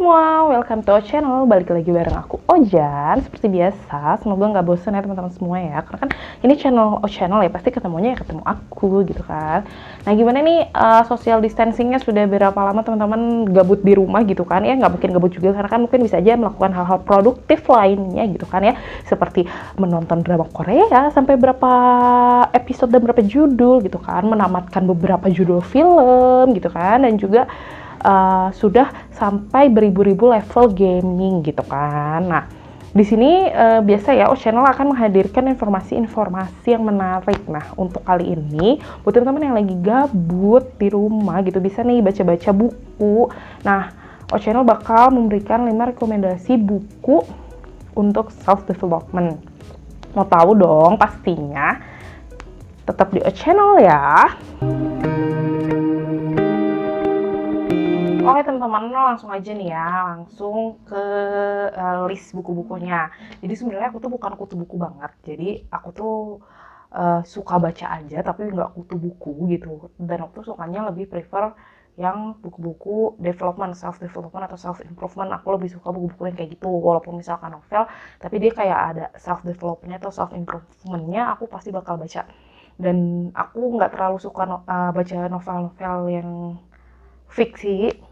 semua, welcome to our channel. Balik lagi bareng aku Ojan. Seperti biasa, semoga nggak bosan ya teman-teman semua ya. Karena kan ini channel ya, pasti ketemunya ya ketemu aku gitu kan. Nah gimana nih social distancingnya sudah berapa lama teman-teman gabut di rumah gitu kan ya. Nggak mungkin gabut juga karena kan mungkin bisa aja melakukan hal-hal produktif lainnya gitu kan ya. Seperti menonton drama Korea sampai berapa episode dan berapa judul gitu kan. Menamatkan beberapa judul film gitu kan. Dan juga sudah sampai beribu-ribu level gaming gitu kan. Nah, di sini biasa ya channel akan menghadirkan informasi-informasi yang menarik. Nah, untuk kali ini buat teman-teman yang lagi gabut di rumah gitu bisa nih baca-baca buku. Nah, channel bakal memberikan 5 rekomendasi buku untuk self development. Mau tahu dong pastinya tetap di channel ya. Oke teman-teman, langsung aja nih ya, langsung ke list buku-bukunya. Jadi sebenarnya aku tuh bukan kutu buku banget, jadi aku tuh suka baca aja tapi nggak kutu buku gitu. Dan aku tuh sukanya lebih prefer yang buku-buku development, self development atau self improvement. Aku lebih suka buku-buku yang kayak gitu, walaupun misalkan novel, tapi dia kayak ada self developmentnya atau self improvementnya, aku pasti bakal baca. Dan aku nggak terlalu suka baca novel-novel yang fiksi.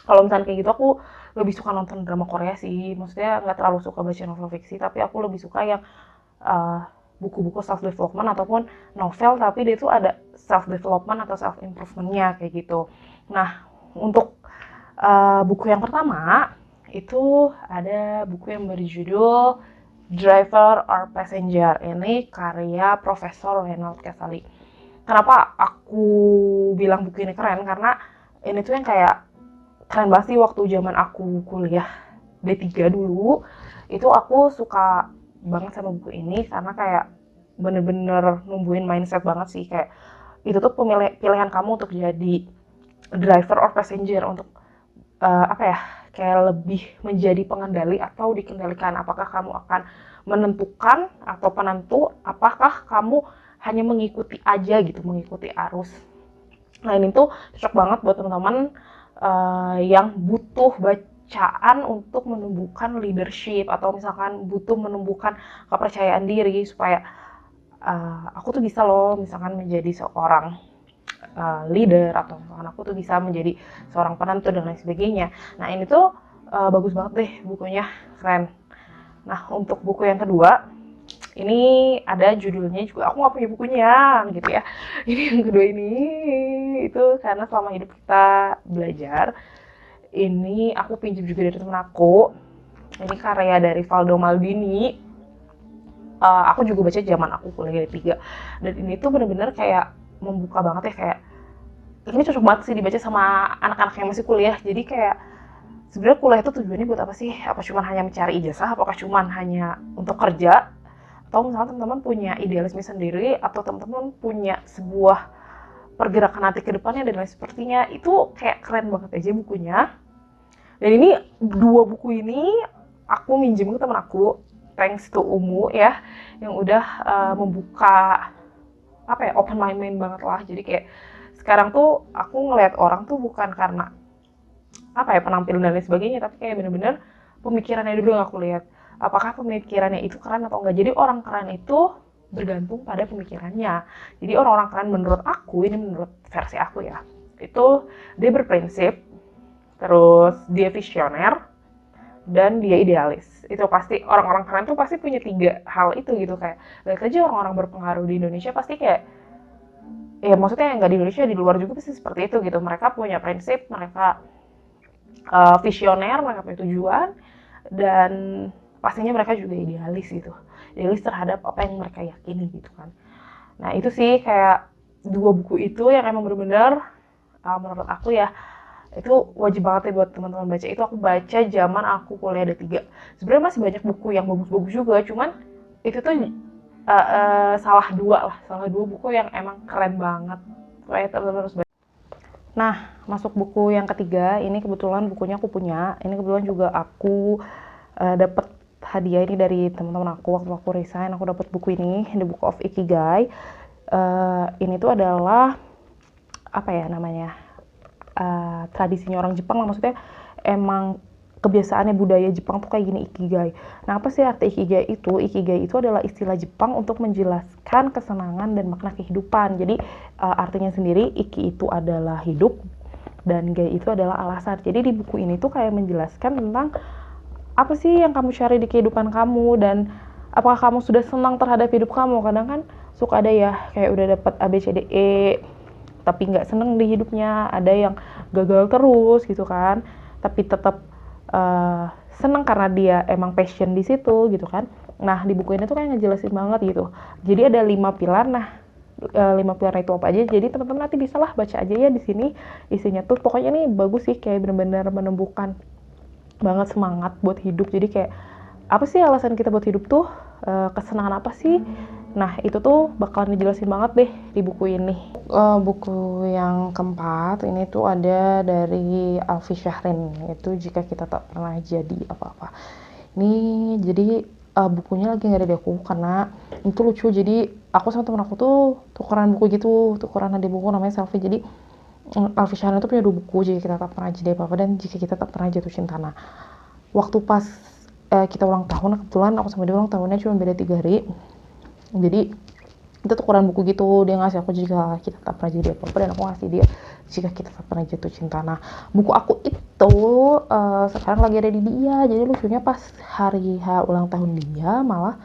Kalau misalnya kayak gitu aku lebih suka nonton drama Korea sih, maksudnya nggak terlalu suka baca novel fiksi, tapi aku lebih suka yang buku-buku self development ataupun novel tapi dia tuh ada self development atau self improvementnya kayak gitu. Nah, untuk buku yang pertama itu ada buku yang berjudul Driver or Passenger. Ini karya Profesor Reinhold Casali. Kenapa aku bilang buku ini keren? Karena ini tuh yang kayak keren banget sih waktu zaman aku kuliah D3 dulu. Itu aku suka banget sama buku ini karena kayak bener-bener numbuhin mindset banget sih. Kayak itu tuh pilihan kamu untuk jadi driver or passenger, untuk kayak lebih menjadi pengendali atau dikendalikan. Apakah kamu akan menentukan atau penentu, apakah kamu hanya mengikuti aja gitu, mengikuti arus. Nah ini tuh cocok banget buat teman-teman yang butuh bacaan untuk menumbuhkan leadership atau misalkan butuh menumbuhkan kepercayaan diri supaya aku tuh bisa loh misalkan menjadi seorang leader atau misalkan aku tuh bisa menjadi seorang penentu dan lain sebagainya. Nah ini tuh bagus banget deh bukunya, keren. Nah untuk buku yang kedua ini ada judulnya juga, aku nggak punya bukunya gitu ya. Ini yang kedua ini itu karena selama hidup kita belajar. Ini aku pinjam juga dari temen aku. Ini karya dari Valdo Maldini. Aku juga baca zaman aku kuliah D3. Dan ini tuh bener-bener kayak membuka banget ya, kayak ini cocok banget sih dibaca sama anak-anak yang masih kuliah. Jadi kayak sebenarnya kuliah itu tujuannya buat apa sih? Apa cuma hanya mencari ijazah? Apakah cuma hanya untuk kerja? Atau misalnya teman-teman punya idealisme sendiri, atau teman-teman punya sebuah pergerakan nanti ke depannya dan lain sepertinya. Itu kayak keren banget aja bukunya. Dan ini dua buku ini aku minjem ke teman aku, thanks to Umu ya, yang udah membuka open mind banget lah. Jadi kayak sekarang tuh aku ngelihat orang tuh bukan karena penampilan dan lain sebagainya, tapi kayak bener-bener pemikirannya dulu yang aku lihat. Apakah pemikirannya itu keren atau enggak. Jadi orang keren itu bergantung pada pemikirannya. Jadi orang-orang keren menurut aku, ini menurut versi aku ya, itu dia berprinsip, terus dia visioner, dan dia idealis. Itu pasti orang-orang keren tuh pasti punya 3 hal itu gitu. Kayak lihat aja orang-orang berpengaruh di Indonesia pasti kayak, ya maksudnya nggak di Indonesia, di luar juga pasti seperti itu gitu. Mereka punya prinsip, mereka visioner, mereka punya tujuan, dan pastinya mereka juga idealis gitu. Idealis terhadap apa yang mereka yakini gitu kan. Nah itu sih kayak 2 buku itu yang emang bener-bener menurut aku ya, itu wajib banget ya buat teman-teman baca. Itu aku baca zaman aku kuliah D3. Sebenarnya masih banyak buku yang bagus-bagus juga, cuman itu tuh salah 2 buku yang emang keren banget. Supaya teman-teman harus baca. Nah, masuk buku yang ketiga, ini kebetulan bukunya aku punya. Ini kebetulan juga aku dapat hadiah ini dari teman-teman aku waktu aku resign. Aku dapat buku ini, The Book of Ikigai. Ini tuh adalah tradisinya orang Jepang lah, maksudnya emang kebiasaannya budaya Jepang tuh kayak gini, ikigai. Nah, apa sih arti ikigai itu? Ikigai itu adalah istilah Jepang untuk menjelaskan kesenangan dan makna kehidupan. Jadi artinya sendiri, iki itu adalah hidup dan gai itu adalah alasan. Jadi di buku ini tuh kayak menjelaskan tentang apa sih yang kamu cari di kehidupan kamu dan apakah kamu sudah senang terhadap hidup kamu. Kadang kan suka ada ya kayak udah dapat A B C D E tapi nggak seneng di hidupnya, ada yang gagal terus gitu kan, tapi tetap seneng karena dia emang passion di situ gitu kan. Nah, di buku ini tuh kayak ngejelasin banget gitu. Jadi ada 5 pilar. Nah, 5 pilar itu apa aja? Jadi teman-teman nanti bisa lah baca aja ya di sini. Isinya tuh pokoknya ini bagus sih, kayak bener-bener menumbuhkan banget semangat buat hidup. Jadi kayak apa sih alasan kita buat hidup tuh, kesenangan apa sih. Nah, itu tuh bakalan dijelasin banget deh di buku ini. Buku yang keempat ini tuh ada dari Alfi Syahrin, yaitu Jika Kita Tak Pernah Jadi Apa-Apa. Ini jadi bukunya lagi nggak ada di aku karena itu lucu. Jadi aku sama temen aku tuh tukeran buku gitu, tukeran ada buku namanya Selfie. Jadi Alfi Syahrin itu punya 2 buku, Jika Kita Tak Pernah Jadi Apa-Apa dan Jika Kita Tak Pernah Jatuh Cinta. Nah, waktu pas kita ulang tahun, kebetulan aku sama dia ulang tahunnya cuma beda 3 hari. Jadi itu tukeran buku gitu, dia ngasih aku Jika Kita Tak Pernah Jadi Apa-Apa dan aku ngasih dia Jika Kita Tak Pernah Jatuh Cinta. Nah, buku aku itu sekarang lagi ada di dia. Jadi lucunya pas hari H ulang tahun dia malah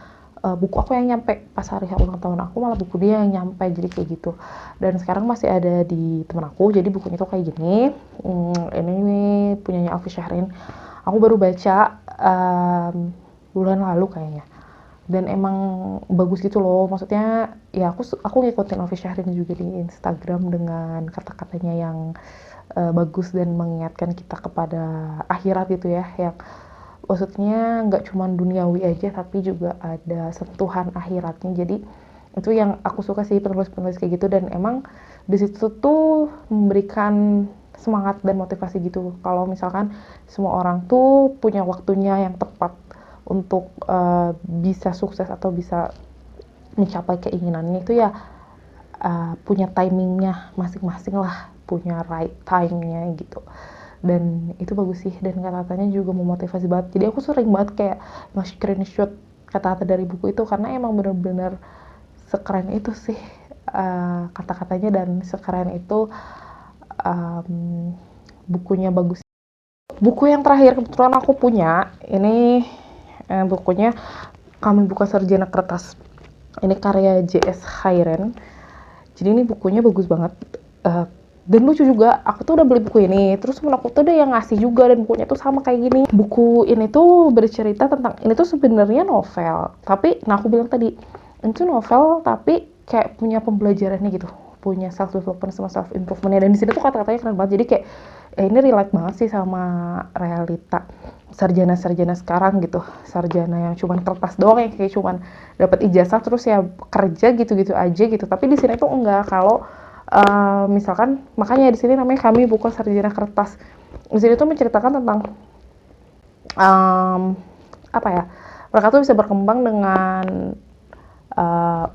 buku aku yang nyampe. Pas hari H ulang tahun aku malah buku dia yang nyampe, jadi kayak gitu. Dan sekarang masih ada di temen aku. Jadi bukunya tuh kayak gini. Ini punyanya Alfi Syahrin. Aku baru baca bulan lalu kayaknya. Dan emang bagus gitu loh. Maksudnya ya aku ngikutin Alfi Syahrin juga di Instagram dengan kata-katanya yang bagus dan mengingatkan kita kepada akhirat gitu ya, yang maksudnya nggak cuma duniawi aja tapi juga ada sentuhan akhiratnya. Jadi itu yang aku suka sih, penulis-penulis kayak gitu. Dan emang di situ tuh memberikan semangat dan motivasi gitu. Kalau misalkan semua orang tuh punya waktunya yang tepat untuk bisa sukses atau bisa mencapai keinginannya itu ya punya timingnya masing-masing lah, punya right time-nya gitu. Dan itu bagus sih, dan kata-katanya juga memotivasi banget. Jadi aku sering banget kayak nge-screenshot kata-kata dari buku itu karena emang bener-bener sekeren itu sih kata-katanya, dan sekeren itu bukunya bagus. Buku yang terakhir kebetulan aku punya ini bukunya Kami Bukan Sarjana Kertas. Ini karya J.S. Hayren. Jadi ini bukunya bagus banget. Dan lucu juga, aku tuh udah beli buku ini, terus temen aku tuh ada yang ngasih juga, dan bukunya tuh sama kayak gini. Buku ini tuh bercerita tentang, ini tuh sebenarnya novel, tapi, nah aku bilang tadi, ini tuh novel tapi kayak punya pembelajarannya gitu, punya self development sama self improvementnya. Dan di sini tuh kata-katanya keren banget. Jadi kayak ini relate banget sih sama realita sarjana-sarjana sekarang gitu, sarjana yang cuman kertas doang, yang kayak cuman dapat ijazah terus ya kerja gitu-gitu aja gitu. Tapi di sini tuh enggak, kalau misalkan, makanya di sini namanya Kami Bukan Sarjana Kertas. Di sini tuh menceritakan tentang apa ya, mereka tuh bisa berkembang dengan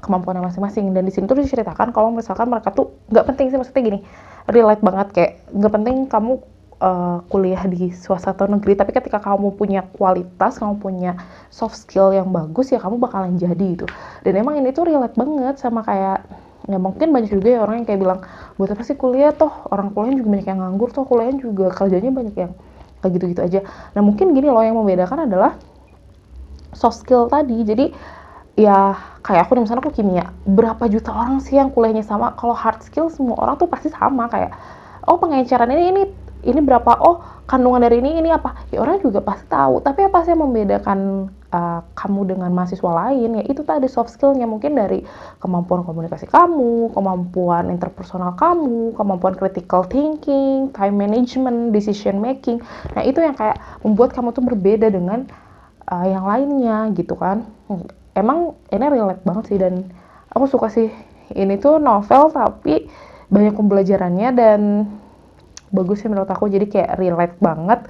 kemampuannya masing-masing. Dan di sini tuh diceritakan kalau misalkan mereka tuh nggak penting sih, maksudnya gini, relate banget, kayak nggak penting kamu kuliah di swasta atau negeri, tapi ketika kamu punya kualitas, kamu punya soft skill yang bagus, ya kamu bakalan jadi gitu. Dan emang ini tuh relate banget sama kayak, ya mungkin banyak juga ya orang yang kayak bilang, buat apa sih kuliah, toh orang kuliah juga banyak yang nganggur, toh kuliah juga kerjanya banyak yang kayak gitu-gitu aja. Nah mungkin gini loh, yang membedakan adalah soft skill tadi. Jadi ya kayak aku nih, misalnya aku kimia, berapa juta orang sih yang kuliahnya sama. Kalau hard skill semua orang tuh pasti sama, kayak oh pengenceran ini berapa, oh kandungan dari ini apa, ya orang juga pasti tahu. Tapi apa sih yang membedakan kamu dengan mahasiswa lain, ya itu tadi soft skillnya. Mungkin dari kemampuan komunikasi kamu, kemampuan interpersonal kamu, kemampuan critical thinking, time management, decision making. Nah itu yang kayak membuat kamu tuh berbeda dengan yang lainnya gitu kan. Emang ini relate banget sih, dan aku suka sih. Ini tuh novel tapi banyak pembelajarannya dan bagus sih menurut aku. Jadi kayak relate banget.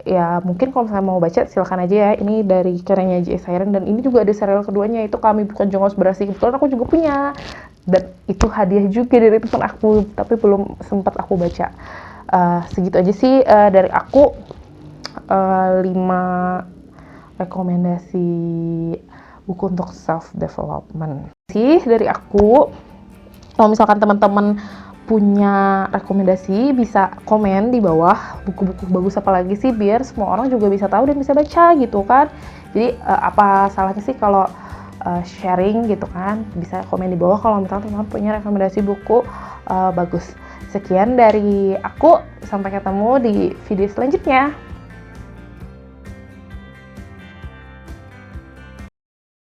Ya mungkin kalau misalnya mau baca silakan aja ya. Ini dari karyanya J.S. Hayren, dan ini juga ada serial keduanya, itu Kami Bukan Jongos Berasi. Kebetulan aku juga punya, dan itu hadiah juga dari teman aku, tapi belum sempat aku baca. Segitu aja sih dari aku. 5 rekomendasi buku untuk self development sih dari aku. Kalau misalkan teman-teman punya rekomendasi bisa komen di bawah buku-buku bagus apa lagi sih, biar semua orang juga bisa tahu dan bisa baca gitu kan. Jadi apa salahnya sih kalau sharing gitu kan, bisa komen di bawah kalau misalnya teman-teman punya rekomendasi buku bagus. Sekian dari aku, sampai ketemu di video selanjutnya.